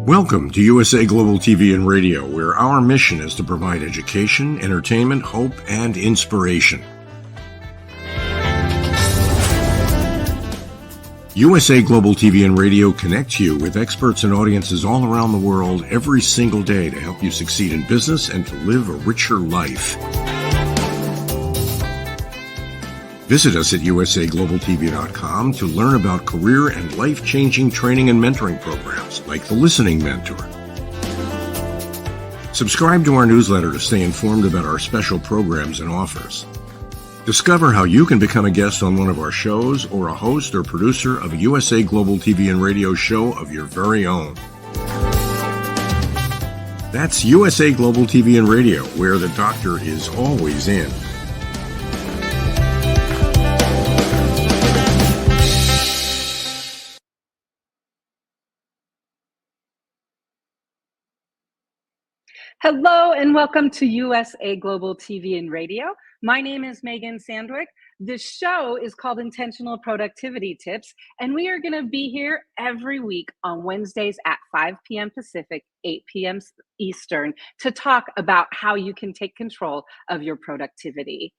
Welcome to USA Global TV and Radio, where our mission is to provide education, entertainment, hope, and inspiration. USA Global TV and Radio connects you with experts and audiences all around the world every single day to help you succeed in business and to live a richer life. Visit us at usaglobaltv.com to learn about career and life-changing training and mentoring programs like the Listening Mentor. Subscribe to our newsletter to stay informed about our special programs and offers. Discover how you can become a guest on one of our shows or a host or producer of a USA Global TV and Radio show of your very own. That's USA Global TV and Radio, where the doctor is always in. Hello and welcome to USA Global TV and Radio. My name is Megan Sandwick. This show is called Intentional Productivity Tips, and we are going to be here every week on Wednesdays at 5 p.m. Pacific, 8 p.m. Eastern to talk about how you can take control of your productivity.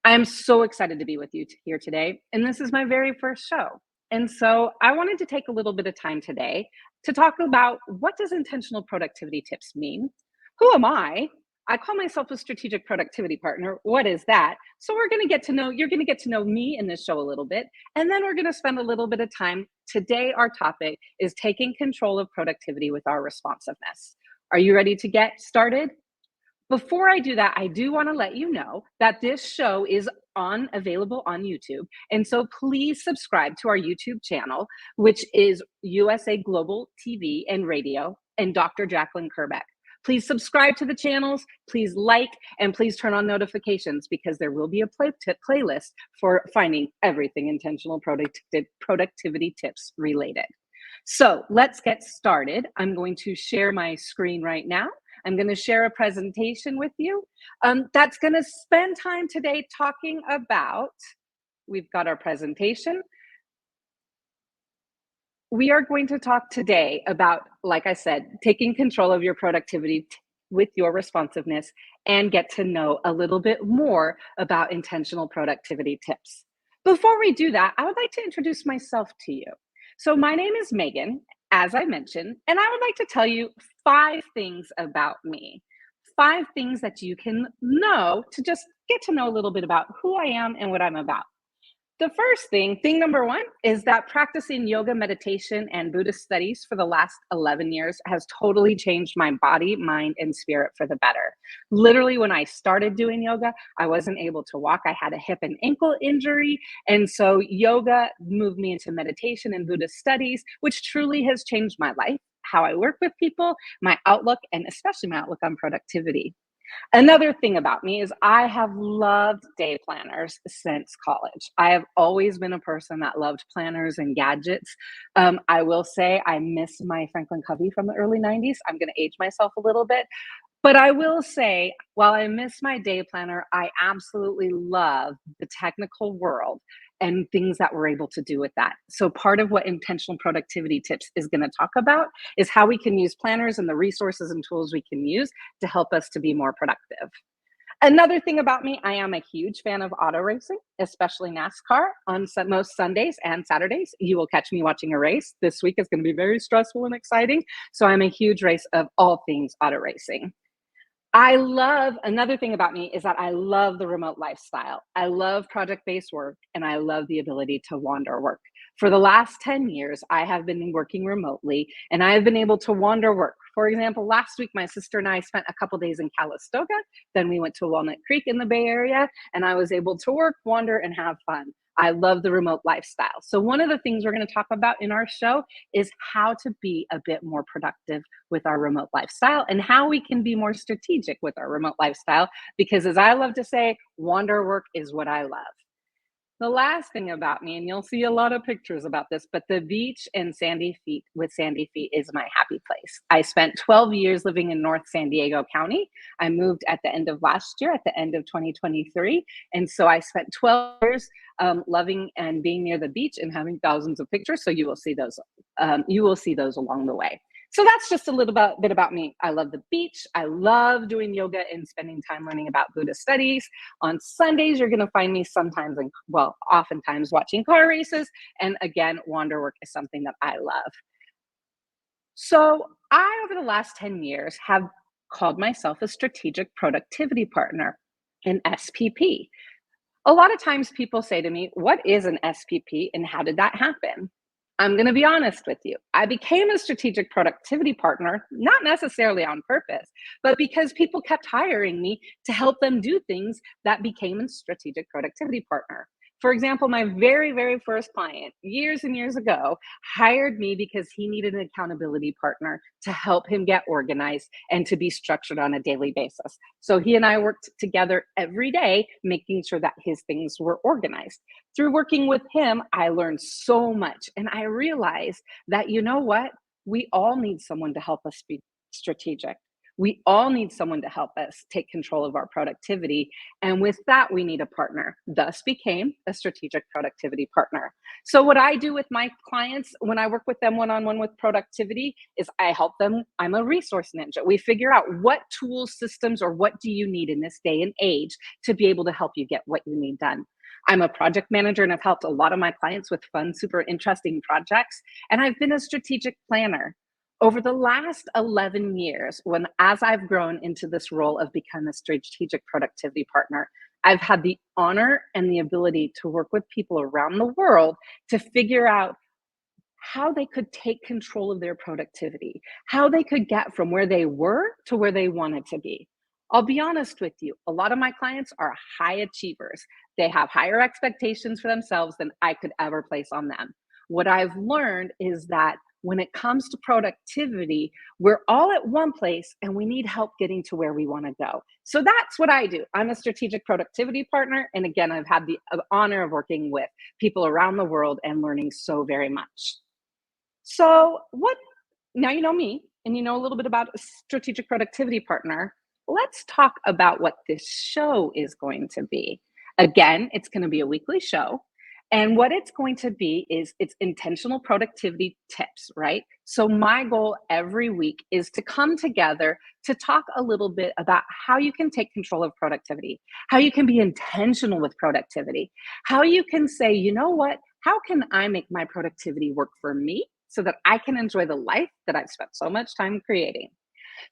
I am so excited to be with you here today, and this is my very first show. And so I wanted to take a little bit of time today to talk about what does intentional productivity tips mean? Who am I? I call myself a strategic productivity partner. What is that? So you're going to get to know me in this show a little bit, and then we're going to spend a little bit of time. Today, our topic is taking control of productivity with our responsiveness. Are you ready to get started? Before I do that, I do want to let you know that this show is available on YouTube. And so please subscribe to our YouTube channel, which is USA Global TV and Radio and Dr. Jacalyn Kerbeck. Please subscribe to the channels, please like, and please turn on notifications because there will be a playlist for finding everything intentional productivity tips related. So let's get started. I'm going to share my screen right now. I'm going to share a presentation with you that's going to spend time today talking about, we've got our presentation. We are going to talk today about, like I said, taking control of your productivity with your responsiveness and get to know a little bit more about intentional productivity tips. Before we do that, I would like to introduce myself to you. So my name is Megan, as I mentioned, and I would like to tell you 5 things about me. 5 things that you can know to just get to know a little bit about who I am and what I'm about. The first thing number 1, is that practicing yoga, meditation, and Buddhist studies for the last 11 years has totally changed my body, mind, and spirit for the better. Literally, when I started doing yoga, I wasn't able to walk. I had a hip and ankle injury. And so yoga moved me into meditation and Buddhist studies, which truly has changed my life, how I work with people, my outlook, and especially my outlook on productivity. Another thing about me is I have loved day planners since college. I have always been a person that loved planners and gadgets. I will say I miss my Franklin Covey from the early 90s. I'm going to age myself a little bit. But I will say, while I miss my day planner, I absolutely love the technical world. and things that we're able to do with that. So part of what intentional productivity tips is going to talk about is how we can use planners and the resources and tools we can use to help us to be more productive. Another thing about me, I am a huge fan of auto racing, especially NASCAR. On most Sundays and Saturdays, you will catch me watching a race. This week is going to be very stressful and exciting. So I'm a huge race of all things auto racing. Another thing about me is that I love the remote lifestyle. I love project-based work, and I love the ability to wander work. For the last 10 years, I have been working remotely, and I have been able to wander work. For example, last week, my sister and I spent a couple days in Calistoga. Then we went to Walnut Creek in the Bay Area, and I was able to work, wander, and have fun. I love the remote lifestyle. So one of the things we're going to talk about in our show is how to be a bit more productive with our remote lifestyle and how we can be more strategic with our remote lifestyle. Because as I love to say, wander work is what I love. The last thing about me, and you'll see a lot of pictures about this, but the beach and Sandy Feet with Sandy Feet is my happy place. I spent 12 years living in North San Diego County. I moved at the end of last year, at the end of 2023. And so I spent 12 years loving and being near the beach and having thousands of pictures. So you will see those. You will see those along the way. So that's just a little bit about me. I love the beach. I love doing yoga and spending time learning about Buddhist studies. On Sundays, you're going to find me oftentimes watching car races. And again, wander work is something that I love. So I, over the last 10 years, have called myself a strategic productivity partner, an SPP. A lot of times people say to me, what is an SPP and how did that happen? I'm going to be honest with you. I became a strategic productivity partner, not necessarily on purpose, but because people kept hiring me to help them do things that became a strategic productivity partner. For example, my very, very first client years and years ago hired me because he needed an accountability partner to help him get organized and to be structured on a daily basis. So he and I worked together every day, making sure that his things were organized. Through working with him, I learned so much. And I realized that, you know what? We all need someone to help us be strategic. We all need someone to help us take control of our productivity. And with that, we need a partner. Thus became a strategic productivity partner. So what I do with my clients when I work with them one-on-one with productivity is I help them. I'm a resource ninja. We figure out what tools, systems, or what do you need in this day and age to be able to help you get what you need done. I'm a project manager and I've helped a lot of my clients with fun, super interesting projects. And I've been a strategic planner. Over the last 11 years, as I've grown into this role of becoming a strategic productivity partner, I've had the honor and the ability to work with people around the world to figure out how they could take control of their productivity, how they could get from where they were to where they wanted to be. I'll be honest with you, a lot of my clients are high achievers. They have higher expectations for themselves than I could ever place on them. What I've learned is that when it comes to productivity, we're all at one place and we need help getting to where we want to go. So that's what I do. I'm a strategic productivity partner. And again, I've had the honor of working with people around the world and learning so very much. So now you know me and you know a little bit about a strategic productivity partner. Let's talk about what this show is going to be. Again, it's going to be a weekly show. And what it's going to be is it's intentional productivity tips, right? So my goal every week is to come together to talk a little bit about how you can take control of productivity, how you can be intentional with productivity, how you can say, you know what, how can I make my productivity work for me so that I can enjoy the life that I've spent so much time creating?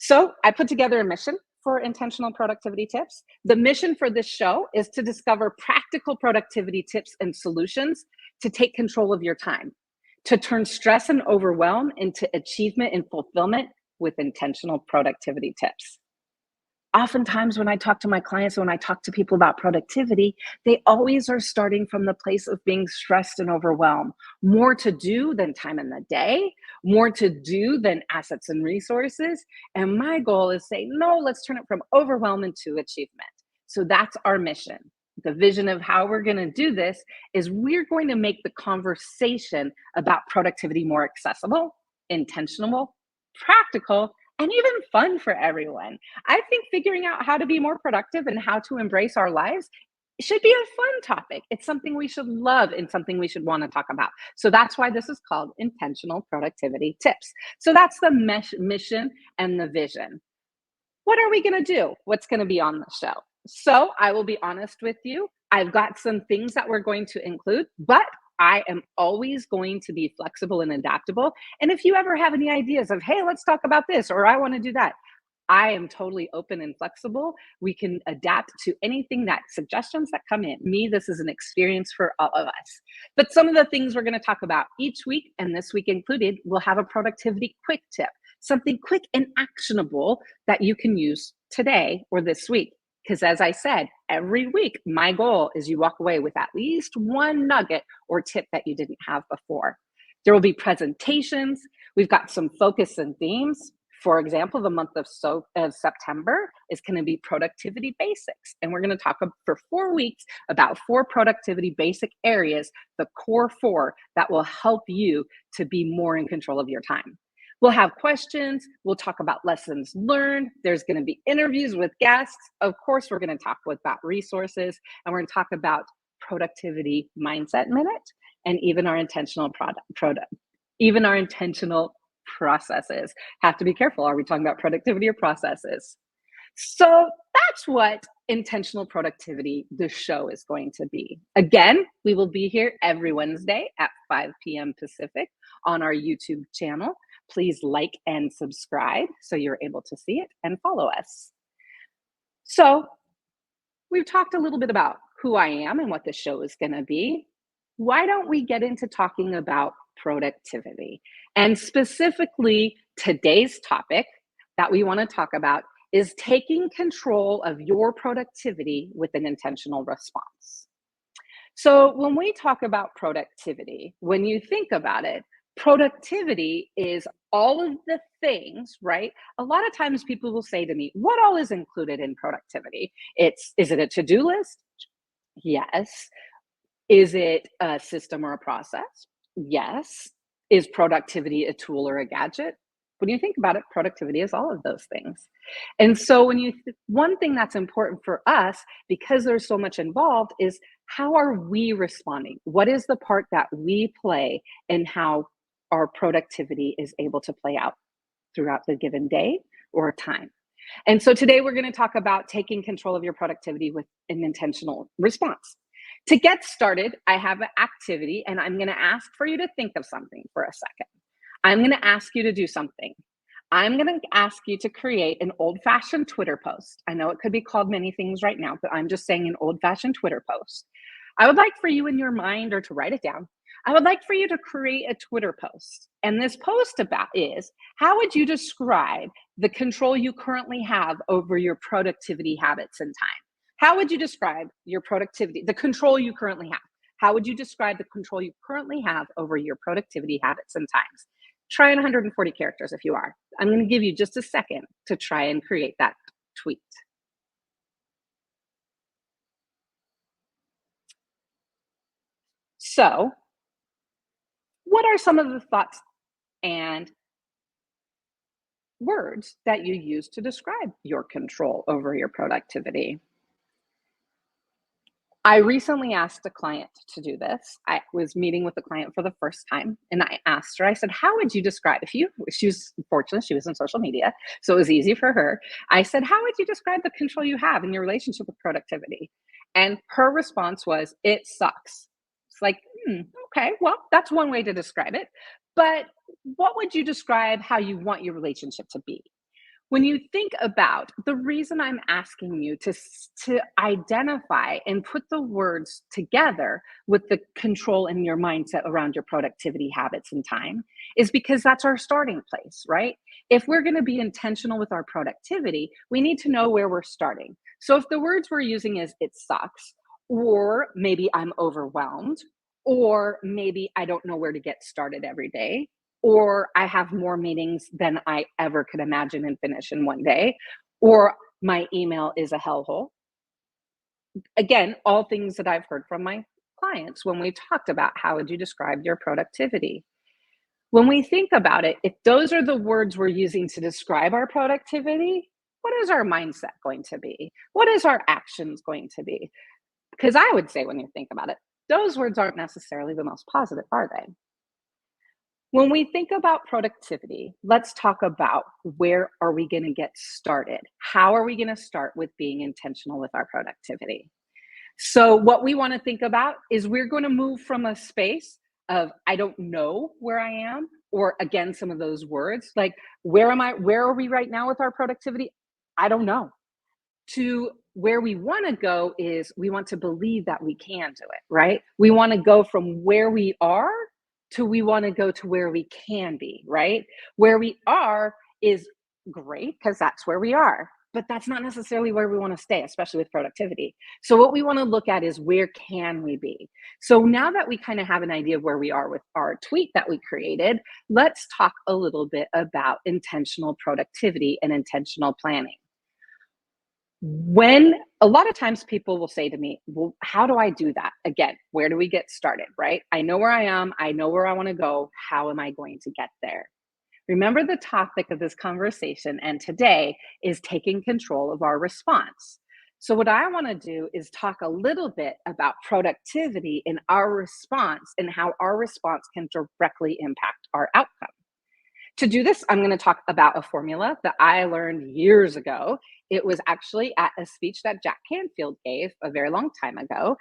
So I put together a mission for intentional productivity tips. The mission for this show is to discover practical productivity tips and solutions to take control of your time, to turn stress and overwhelm into achievement and fulfillment with intentional productivity tips. Oftentimes when I talk to my clients, when I talk to people about productivity, they always are starting from the place of being stressed and overwhelmed. More to do than time in the day, more to do than assets and resources. And my goal is say, no, let's turn it from overwhelm into achievement. So that's our mission. The vision of how we're going to do this is we're going to make the conversation about productivity more accessible, intentional, practical, and even fun for everyone. I think figuring out how to be more productive and how to embrace our lives It should be a fun topic. It's something we should love and something we should want to talk about. So that's why this is called intentional productivity tips. So that's the mission and the vision. What are we going to do? What's going to be on the show? So I will be honest with you. I've got some things that we're going to include, but I am always going to be flexible and adaptable. And if you ever have any ideas of, hey, let's talk about this, or I want to do that, I am totally open and flexible. We can adapt to anything that suggestions that come in. Me, this is an experience for all of us. But some of the things we're going to talk about each week, and this week included, we'll have a productivity quick tip, something quick and actionable that you can use today or this week. Because as I said, every week, my goal is you walk away with at least one nugget or tip that you didn't have before. There will be presentations. We've got some focus and themes. For example, the month of September is going to be productivity basics. And we're going to talk for 4 weeks about 4 productivity basic areas, the core 4 that will help you to be more in control of your time. We'll have questions. We'll talk about lessons learned. There's going to be interviews with guests. Of course, we're going to talk about resources, and we're going to talk about productivity mindset minute, and even our intentional processes. Have to be careful. Are we talking about productivity or processes? So that's what intentional productivity, the show, is going to be. Again, we will be here every Wednesday at 5 p.m. Pacific on our YouTube channel. Please like and subscribe so you're able to see it and follow us. So we've talked a little bit about who I am and what the show is going to be. Why don't we get into talking about productivity? And specifically, today's topic that we want to talk about is taking control of your productivity with an intentional response. So when we talk about productivity, when you think about it, productivity is all of the things, right? A lot of times people will say to me, what all is included in productivity? Is it a to-do list? Yes. Is it a system or a process? Yes. Is productivity a tool or a gadget? When you think about it, productivity is all of those things. And so one thing that's important for us, because there's so much involved, is how are we responding? What is the part that we play in how our productivity is able to play out throughout the given day or time? And so today we're going to talk about taking control of your productivity with an intentional response. To get started, I have an activity, and I'm going to ask for you to think of something for a second. I'm going to ask you to do something. I'm going to ask you to create an old-fashioned Twitter post. I know it could be called many things right now, but I'm just saying an old-fashioned Twitter post. I would like for you in your mind, or to write it down, I would like for you to create a Twitter post. And this post is, how would you describe the control you currently have over your productivity habits and time? How would you describe your productivity, the control you currently have? How would you describe the control you currently have over your productivity habits and times? Try in 140 characters if you are. I'm going to give you just a second to try and create that tweet. So, what are some of the thoughts and words that you use to describe your control over your productivity? I recently asked a client to do this. I was meeting with a client for the first time, and I asked her, I said, how would you describe, she was fortunate, she was in social media, so it was easy for her. I said, how would you describe the control you have in your relationship with productivity? And her response was, it sucks. It's like, okay, well, that's one way to describe it. But what would you describe how you want your relationship to be? When you think about the reason I'm asking you to identify and put the words together with the control in your mindset around your productivity habits and time is because that's our starting place, right? If we're going to be intentional with our productivity, we need to know where we're starting. So if the words we're using is it sucks, or maybe I'm overwhelmed, or maybe I don't know where to get started every day, or I have more meetings than I ever could imagine and finish in one day, or my email is a hellhole. Again, all things that I've heard from my clients when we talked about how would you describe your productivity. When we think about it, if those are the words we're using to describe our productivity, what is our mindset going to be? What is our actions going to be? Because I would say, when you think about it, those words aren't necessarily the most positive, are they? When we think about productivity, let's talk about, where are we going to get started? How are we going to start with being intentional with our productivity? So, what we want to think about is, we're going to move from a space of, I don't know where I am, or again, some of those words like, where am I? Where are we right now with our productivity? I don't know. To where we want to go is, we want to believe that we can do it, right? We want to go from where we are to, we want to go to where we can be, right? Where we are is great, because that's where we are, but that's not necessarily where we want to stay, especially with productivity. So what we want to look at is, where can we be? So now that we kind of have an idea of where we are with our tweet that we created, let's talk a little bit about intentional productivity and intentional planning. When a lot of times people will say to me, well, how do I do that? Again, where do we get started, right? I know where I am. I know where I want to go. How am I going to get there? Remember, the topic of this conversation and today is taking control of our response. So what I want to do is talk a little bit about productivity in our response, and how our response can directly impact our outcome. To do this, I'm going to talk about a formula that I learned years ago. It was actually at a speech that Jack Canfield gave a very long time ago,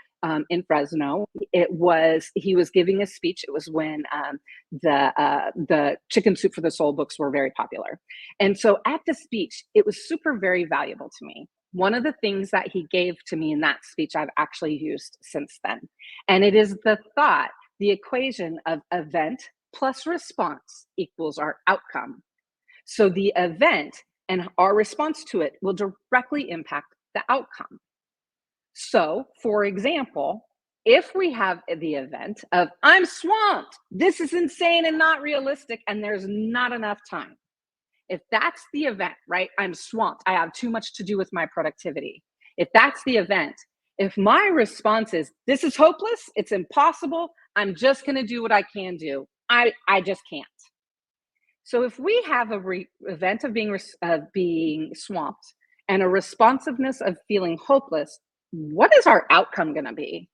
in Fresno. He was giving a speech. It was when the Chicken Soup for the Soul books were very popular. And so at the speech, it was super very valuable to me. One of the things that he gave to me in that speech, I've actually used since then. And it is the equation of event plus response equals our outcome. So the event and our response to it will directly impact the outcome. So, for example, if we have the event of, I'm swamped, this is insane and not realistic, and there's not enough time. If that's the event, right? I'm swamped. I have too much to do with my productivity. If that's the event, if my response is, this is hopeless, it's impossible, I'm just going to do what I can do, I just can't. So if we have a event of being swamped and a responsiveness of feeling hopeless, what is our outcome going to be?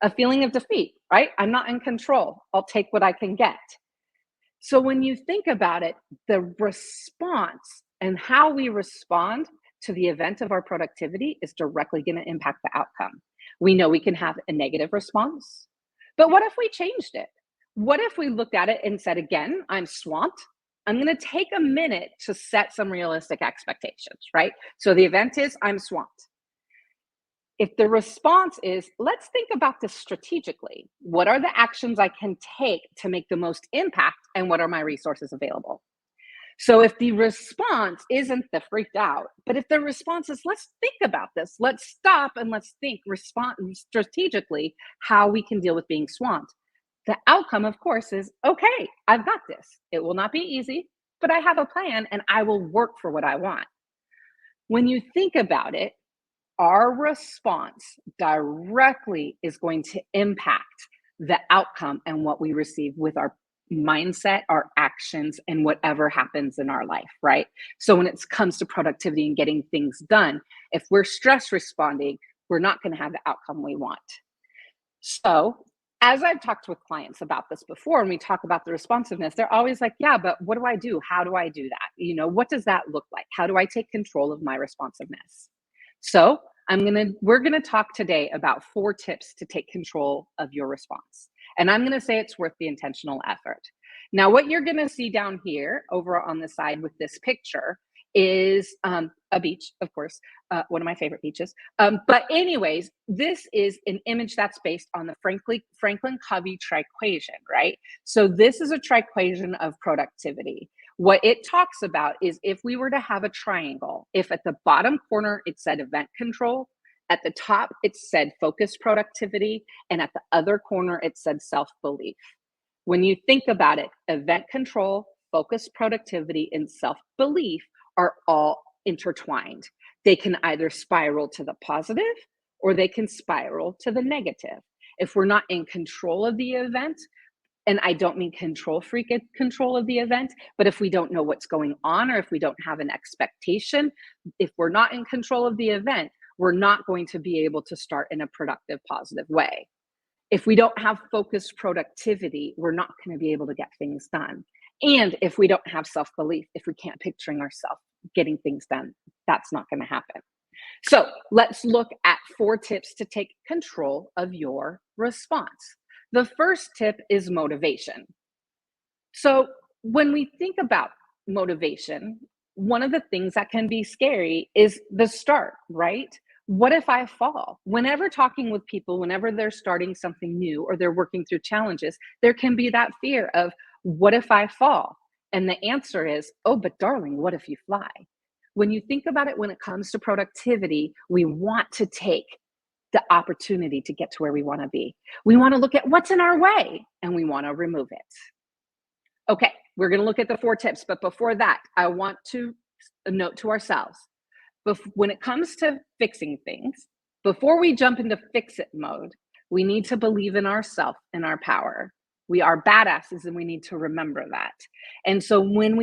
A feeling of defeat, right? I'm not in control. I'll take what I can get. So when you think about it, the response and how we respond to the event of our productivity is directly going to impact the outcome. We know we can have a negative response, but what if we changed it? What if we looked at it and said, again, I'm swamped. I'm going to take a minute to set some realistic expectations, right? So the event is, I'm swamped. If the response is, let's think about this strategically. What are the actions I can take to make the most impact, and what are my resources available? So if the response isn't the freaked out, but if the response is, let's think about this, let's stop and let's think strategically how we can deal with being swamped. The outcome, of course, is, okay, I've got this. It will not be easy, but I have a plan and I will work for what I want. When you think about it, our response directly is going to impact the outcome and what we receive with our mindset, our actions, and whatever happens in our life, right? So when it comes to productivity and getting things done, if we're stress responding, we're not going to have the outcome we want. So as I've talked with clients about this before, and we talk about the responsiveness, they're always like, yeah, but what do I do? How do I do that? What does that look like? How do I take control of my responsiveness? So we're going to talk today about 4 tips to take control of your response. And I'm going to say it's worth the intentional effort. Now, what you're going to see down here over on the side with this picture is a beach, of course, one of my favorite beaches. But anyways, this is an image that's based on the Franklin Covey triquesion, right? So this is a triquesion of productivity. What it talks about is, if we were to have a triangle, if at the bottom corner it said event control, at the top it said focused productivity, and at the other corner it said self-belief. When you think about it, event control, focused productivity, and self-belief are all intertwined. They can either spiral to the positive or they can spiral to the negative. If we're not in control of the event, and I don't mean control freak control of the event, but if we don't know what's going on, or if we don't have an expectation, if we're not in control of the event, we're not going to be able to start in a productive, positive way. If we don't have focused productivity, we're not going to be able to get things done. And if we don't have self-belief, if we can't picturing ourselves getting things done, that's not going to happen. So let's look at 4 tips to take control of your response. The first tip is motivation. So when we think about motivation, one of the things that can be scary is the start, right? What if I fall? Whenever talking with people, whenever they're starting something new or they're working through challenges, there can be that fear of, what if I fall? And the answer is, oh, but darling, what if you fly? When you think about it, when it comes to productivity, we want to take the opportunity to get to where we want to be. We want to look at what's in our way and we want to remove it. Okay, we're going to look at the 4 tips, but before that, I want to note to ourselves, when it comes to fixing things, before we jump into fix it mode, we need to believe in ourselves and our power. We are badasses and we need to remember that. And so when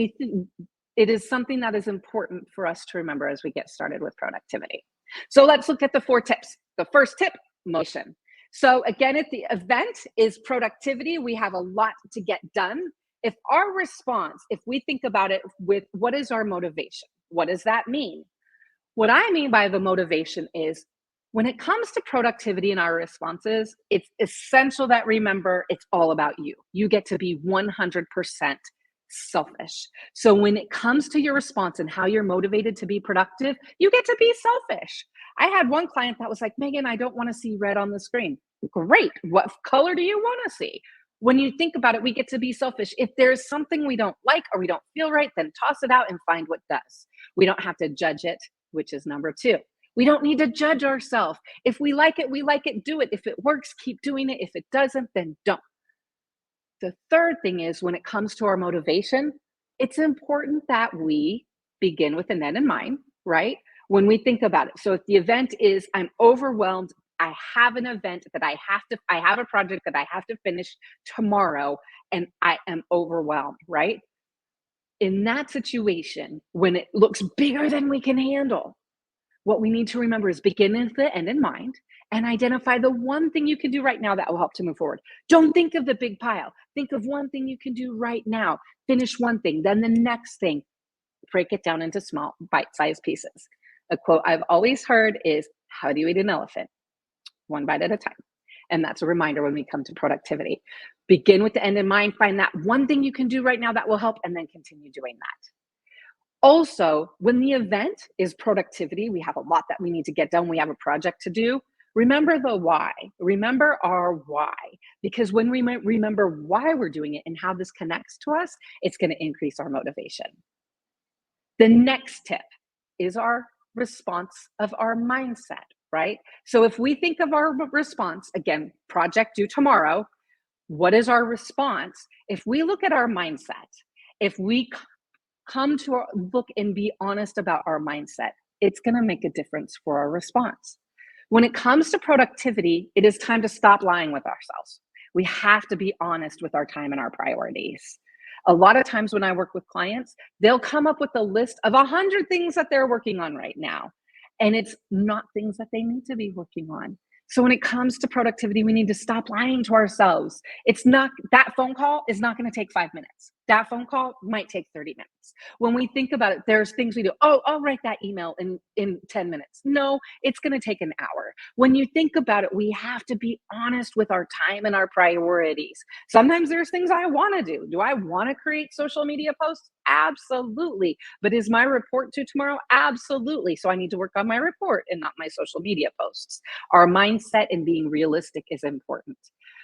it is something that is important for us to remember as we get started with productivity. So let's look at the 4 tips. The first tip, motion. So again, at the event is productivity. We have a lot to get done. If our response, if we think about it with what is our motivation? What does that mean? What I mean by the motivation is when it comes to productivity and our responses, it's essential that remember it's all about you. You get to be 100% selfish. So when it comes to your response and how you're motivated to be productive, you get to be selfish. I had one client that was like, Megan, I don't want to see red on the screen. Great. What color do you want to see? When you think about it, we get to be selfish. If there's something we don't like or we don't feel right, then toss it out and find what does. We don't have to judge it, which is number 2. We don't need to judge ourselves. If we like it, do it. If it works, keep doing it. If it doesn't, then don't. The third thing is when it comes to our motivation, it's important that we begin with an end in mind, right? When we think about it. So if the event is, I'm overwhelmed, I have an event that I have a project that I have to finish tomorrow and I am overwhelmed, right? In that situation, when it looks bigger than we can handle, what we need to remember is begin with the end in mind and identify the one thing you can do right now that will help to move forward. Don't think of the big pile. Think of one thing you can do right now. Finish one thing, then the next thing. Break it down into small bite-sized pieces. A quote I've always heard is, how do you eat an elephant? One bite at a time. And that's a reminder when we come to productivity. Begin with the end in mind, find that one thing you can do right now that will help, and then continue doing that. Also, when the event is productivity, we have a lot that we need to get done. We have a project to do. Remember the why. Remember our why. Because when we remember why we're doing it and how this connects to us, it's going to increase our motivation. The next tip is our response of our mindset, right? So if we think of our response, again, project due tomorrow, what is our response? If we look at our mindset, if we come to look and be honest about our mindset, it's going to make a difference for our response. When it comes to productivity, it is time to stop lying with ourselves. We have to be honest with our time and our priorities. A lot of times when I work with clients, they'll come up with a list of 100 things that they're working on right now. And it's not things that they need to be working on. So when it comes to productivity, we need to stop lying to ourselves. It's not, that phone call is not going to take 5 minutes. That phone call might take 30 minutes. When we think about it, there's things we do. Oh, I'll write that email in 10 minutes. No, it's going to take an hour. When you think about it, we have to be honest with our time and our priorities. Sometimes there's things I want to do. Do I want to create social media posts? Absolutely. But is my report due tomorrow? Absolutely. So I need to work on my report and not my social media posts. Our mindset and being realistic is important.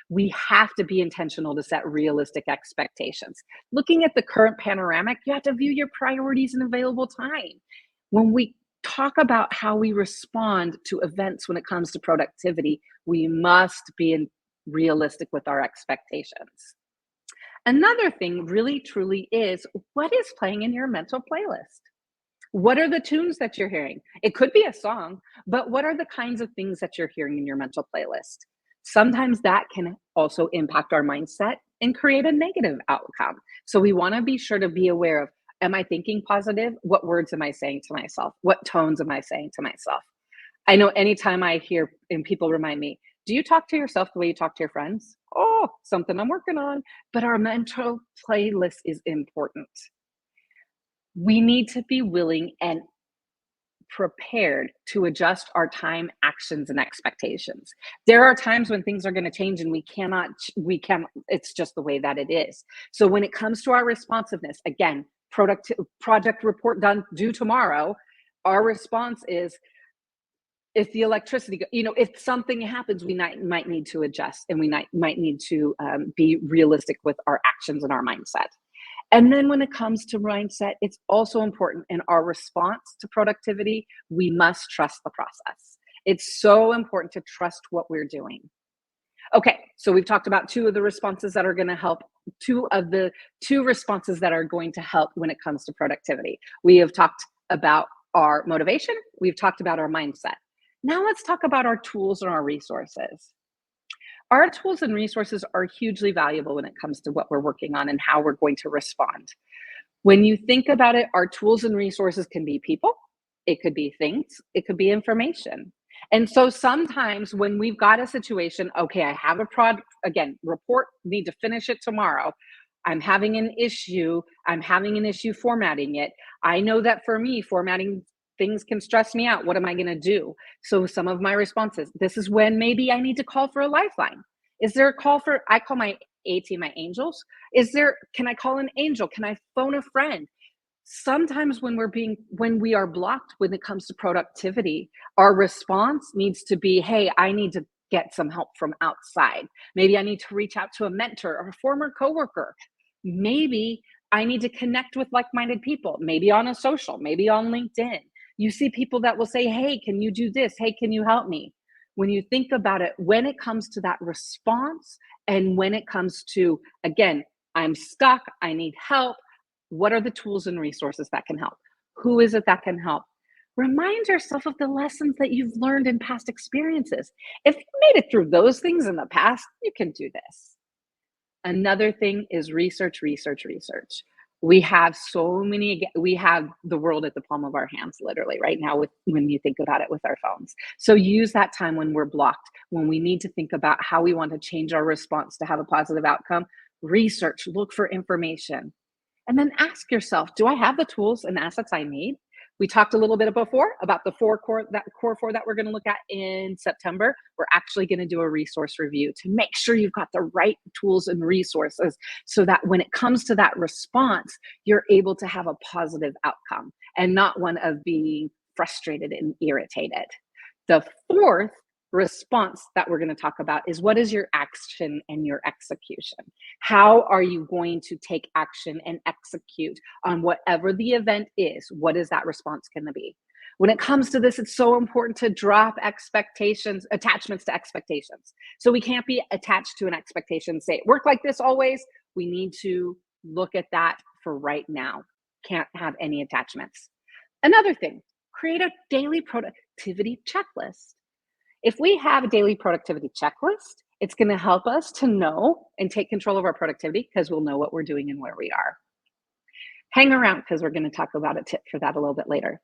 We have to be intentional to set realistic expectations. Looking at the current panoramic, you have to view your priorities and available time. When we talk about how we respond to events when it comes to productivity, we must be realistic with our expectations. Another thing really truly is, what is playing in your mental playlist? What are the tunes that you're hearing? It could be a song, but what are the kinds of things that you're hearing in your mental playlist? Sometimes that can also impact our mindset and create a negative outcome. So we want to be sure to be aware of, am I thinking positive? What words am I saying to myself? What tones am I saying to myself? I know anytime I hear and people remind me, do you talk to yourself the way you talk to your friends? Oh, something I'm working on. But our mental playlist is important. We need to be willing and prepared to adjust our time, actions, and expectations. There are times when things are going to change and we can, it's just the way that it is. So when it comes to our responsiveness, again, project report due tomorrow, our response is, if the electricity, if something happens, we might need to adjust, and we might need to be realistic with our actions and our mindset. And then when it comes to mindset, it's also important in our response to productivity, we must trust the process. It's so important to trust what we're doing. Okay, so we've talked about two of the responses that are going to help, two responses that are going to help when it comes to productivity. We have talked about our motivation, we've talked about our mindset. Now let's talk about our tools and our resources. Our tools and resources are hugely valuable when it comes to what we're working on and how we're going to respond. When you think about it, our tools and resources can be people, it could be things, it could be information. And so sometimes when we've got a situation, okay, I have a report, need to finish it tomorrow. I'm having an issue formatting it. I know that for me, formatting things can stress me out. What am I going to do? So some of my responses, this is when maybe I need to call for a lifeline. Is there a call for, I call my AT, my angels. Can I call an angel? Can I phone a friend? Sometimes when we are blocked when it comes to productivity, our response needs to be, hey, I need to get some help from outside. Maybe I need to reach out to a mentor or a former coworker. Maybe I need to connect with like-minded people, maybe on a social, maybe on LinkedIn. You see people that will say, hey, can you do this? Hey, can you help me? When you think about it, when it comes to that response, and when it comes to, again, I'm stuck, I need help, what are the tools and resources that can help? Who is it that can help? Remind yourself of the lessons that you've learned in past experiences. If you made it through those things in the past, you can do this. Another thing is research, research, research. We have the world at the palm of our hands, literally right now, when you think about it, with our phones. So use that time when we're blocked, when we need to think about how we want to change our response to have a positive outcome. Research, look for information. And then ask yourself, do I have the tools and assets I need? We talked a little bit before about the core four that we're going to look at in September. We're actually going to do a resource review to make sure you've got the right tools and resources so that when it comes to that response, you're able to have a positive outcome and not one of being frustrated and irritated. The fourth response that we're going to talk about is, what is your action and your execution? How are you going to take action and execute on whatever the event is? What is that response going to be? When it comes to this, it's so important to drop attachments to expectations. So we can't be attached to an expectation, say, work like this always. We need to look at that for right now. Can't have any attachments. Another thing, create a daily productivity checklist. If we have a daily productivity checklist, it's going to help us to know and take control of our productivity, because we'll know what we're doing and where we are. Hang around, because we're going to talk about a tip for that a little bit later.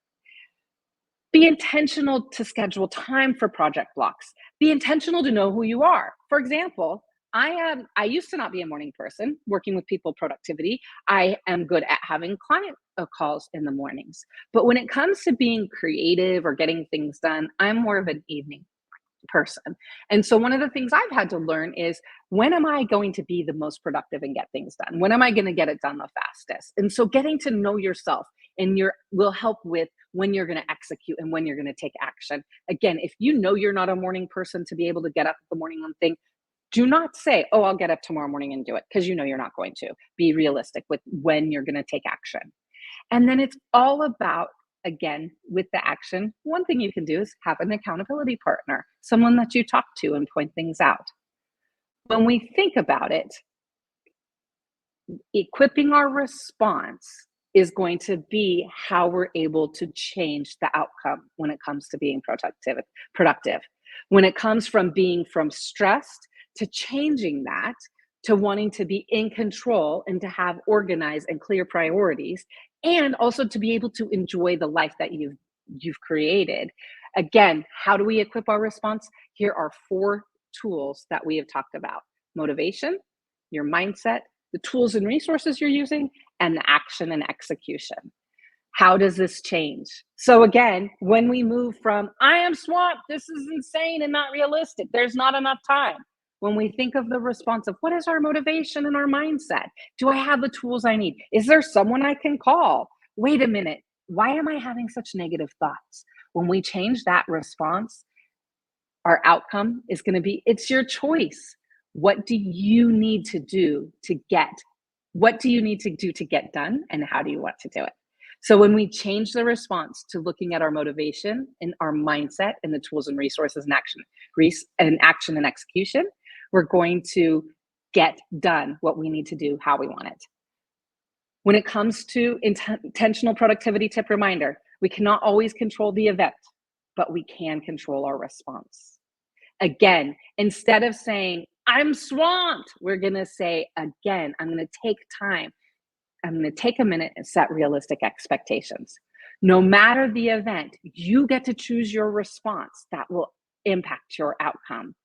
Be intentional to schedule time for project blocks. Be intentional to know who you are. For example, I used to not be a morning person working with people productivity. I am good at having client calls in the mornings. But when it comes to being creative or getting things done, I'm more of an evening person. And so one of the things I've had to learn is, when am I going to be the most productive and get things done? When am I going to get it done the fastest? And so getting to know yourself will help with when you're going to execute and when you're going to take action. Again, if you know you're not a morning person to be able to get up in the morning and think, do not say, oh, I'll get up tomorrow morning and do it, because you know you're not going to. Be realistic with when you're going to take action. And then it's all about, again, with the action, one thing you can do is have an accountability partner, someone that you talk to and point things out. When we think about it, equipping our response is going to be how we're able to change the outcome when it comes to being productive. When it comes from being stressed to changing that, to wanting to be in control and to have organized and clear priorities, and also to be able to enjoy the life that you've created. Again, how do we equip our response? Here are 4 tools that we have talked about: motivation, your mindset, the tools and resources you're using, and the action and execution. How does this change? So again, when we move from, I am swamped, this is insane and not realistic, there's not enough time. When we think of the response of what is our motivation and our mindset? Do I have the tools I need? Is there someone I can call? Wait a minute, why am I having such negative thoughts? When we change that response, our outcome is going to be, it's your choice. What do you need to do to get? What do you need to do to get done? And how do you want to do it? So when we change the response to looking at our motivation and our mindset and the tools and resources and action and execution, we're going to get done what we need to do, how we want it. When it comes to intentional productivity tip reminder, we cannot always control the event, but we can control our response. Again, instead of saying, I'm swamped, we're going to say, again, I'm going to take time. I'm going to take a minute and set realistic expectations. No matter the event, you get to choose your response that will impact your outcome.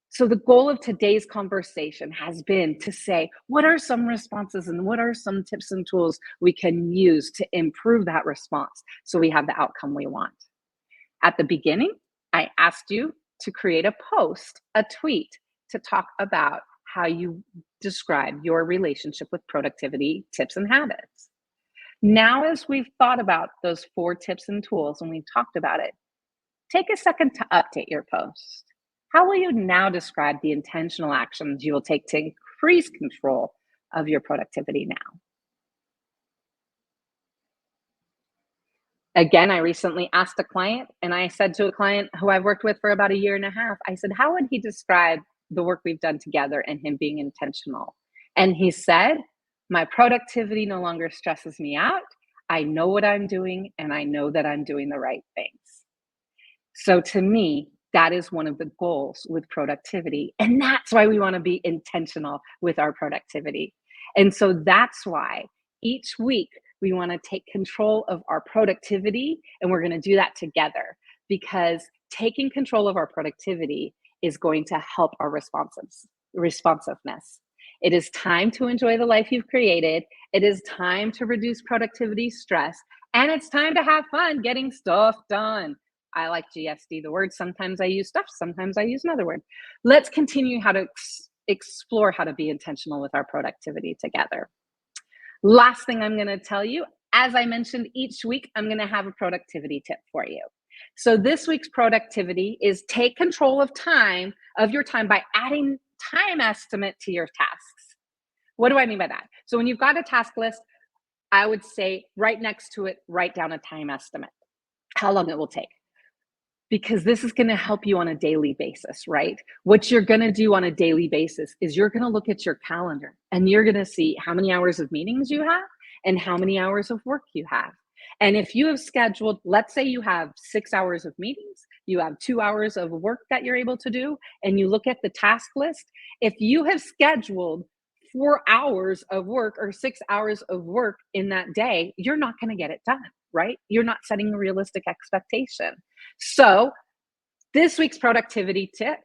So the goal of today's conversation has been to say, what are some responses and what are some tips and tools we can use to improve that response so we have the outcome we want? At the beginning, I asked you to create a post, a tweet, to talk about how you describe your relationship with productivity tips and habits. Now, as we've thought about those 4 tips and tools and we've talked about it, take a second to update your post. How will you now describe the intentional actions you will take to increase control of your productivity now? Again, I recently asked a client, and I said to a client who I've worked with for about a year and a half, I said, how would he describe the work we've done together and him being intentional? And he said, my productivity no longer stresses me out. I know what I'm doing, and I know that I'm doing the right things. So to me, that is one of the goals with productivity. And that's why we want to be intentional with our productivity. And so that's why each week we want to take control of our productivity, and we're going to do that together, because taking control of our productivity is going to help our responsiveness. It is time to enjoy the life you've created. It is time to reduce productivity stress, and it's time to have fun getting stuff done. I like GSD, the word. Sometimes I use stuff, sometimes I use another word. Let's continue how to explore how to be intentional with our productivity together. Last thing I'm going to tell you, as I mentioned, each week I'm going to have a productivity tip for you. So this week's productivity is take control of your time by adding time estimate to your tasks. What do I mean by that? So when you've got a task list, I would say right next to it, write down a time estimate, how long it will take. Because this is going to help you on a daily basis, right? What you're going to do on a daily basis is you're going to look at your calendar and you're going to see how many hours of meetings you have and how many hours of work you have. And if you have scheduled, let's say you have 6 hours of meetings, you have 2 hours of work that you're able to do, and you look at the task list, if you have scheduled 4 hours of work or 6 hours of work in that day, you're not going to get it done, right? You're not setting a realistic expectation. So this week's productivity tip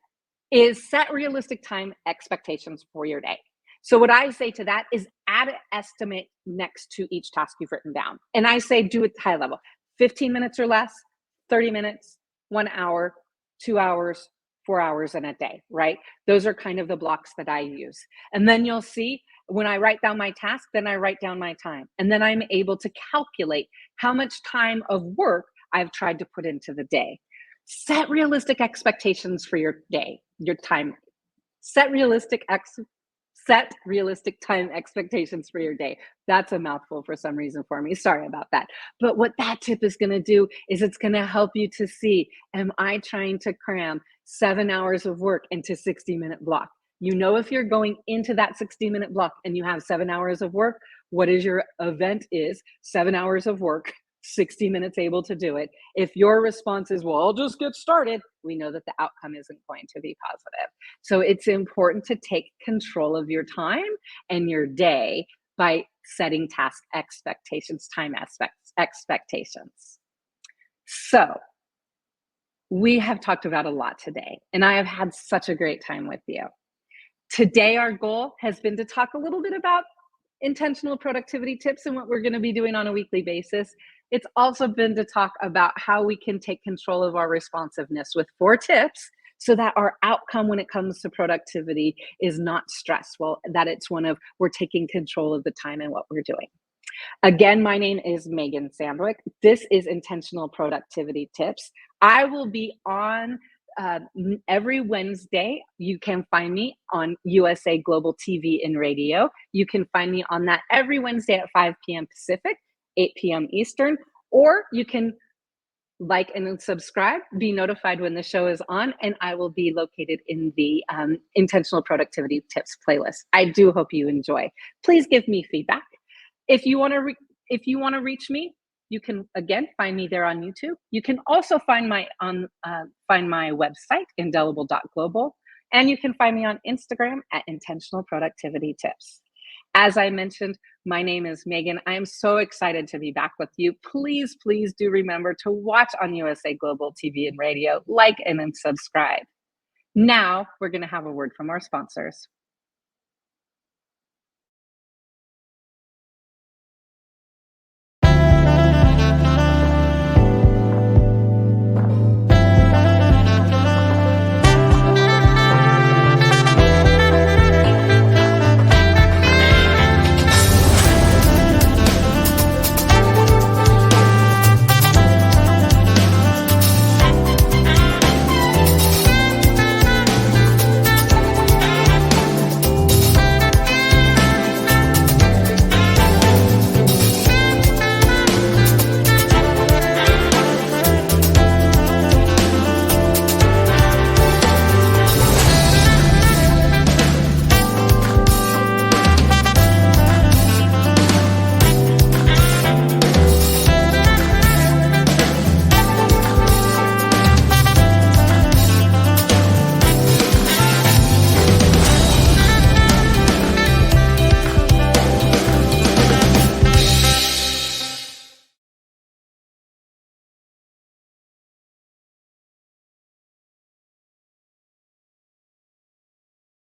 is set realistic time expectations for your day. So what I say to that is add an estimate next to each task you've written down. And I say do it high level, 15 minutes or less, 30 minutes, 1 hour, 2 hours, 4 hours in a day, right? Those are kind of the blocks that I use. And then you'll see when I write down my task, then I write down my time. And then I'm able to calculate how much time of work I've tried to put into the day. Set realistic expectations for your day, your time. Set realistic time expectations for your day. That's a mouthful for some reason for me. Sorry about that. But what that tip is going to do is it's going to help you to see, am I trying to cram 7 hours of work into 60-minute block? You know, if you're going into that 60-minute block and you have 7 hours of work, what is your event is 7 hours of work, 60 minutes able to do it. If your response is, well, I'll just get started, we know that the outcome isn't going to be positive. So it's important to take control of your time and your day by setting task expectations, time expectations. So We have talked about a lot today, and I have had such a great time with you. Today, our goal has been to talk a little bit about intentional productivity tips and what we're going to be doing on a weekly basis. It's also been to talk about how we can take control of our responsiveness with 4 tips so that our outcome when it comes to productivity is not stressful, that it's one of we're taking control of the time and what we're doing. Again, my name is Megan Sandwick. This is Intentional Productivity Tips. I will be on every Wednesday. You can find me on USA Global TV and Radio. You can find me on that every Wednesday at 5 p.m. Pacific, 8 p.m. Eastern, or you can like and subscribe, be notified when the show is on, and I will be located in the Intentional Productivity Tips playlist. I do hope you enjoy. Please give me feedback. If you want to reach me, you can again find me there on YouTube. You can also find my website indelible.global, and you can find me on Instagram at Intentional Productivity Tips. As I mentioned, my name is Megan. I am so excited to be back with you. Please do remember to watch on USA Global TV and Radio, like and then subscribe. Now we're going to have a word from our sponsors.